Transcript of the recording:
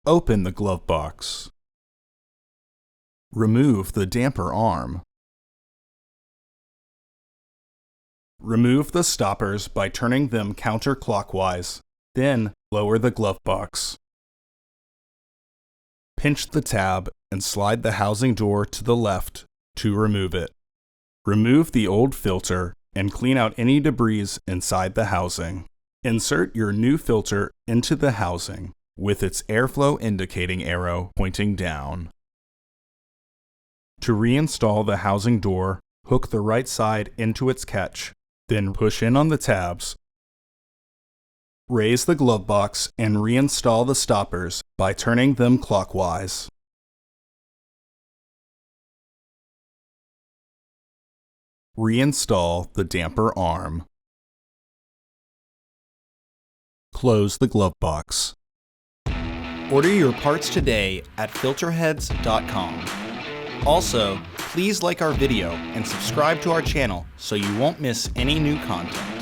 Open the glove box. Remove the damper arm. Remove the stoppers by turning them counterclockwise, then lower the glove box. Pinch the tab and slide the housing door to the left to remove it. Remove the old filter and clean out any debris inside the housing. Insert your new filter into the housing with its airflow indicating arrow pointing down. To reinstall the housing door, hook the right side into its catch, then push in on the tabs. Raise the glove box and reinstall the stoppers by turning them clockwise. Reinstall the damper arm. Close the glove box. Order your parts today at filterheads.com. Also, please like our video and subscribe to our channel so you won't miss any new content.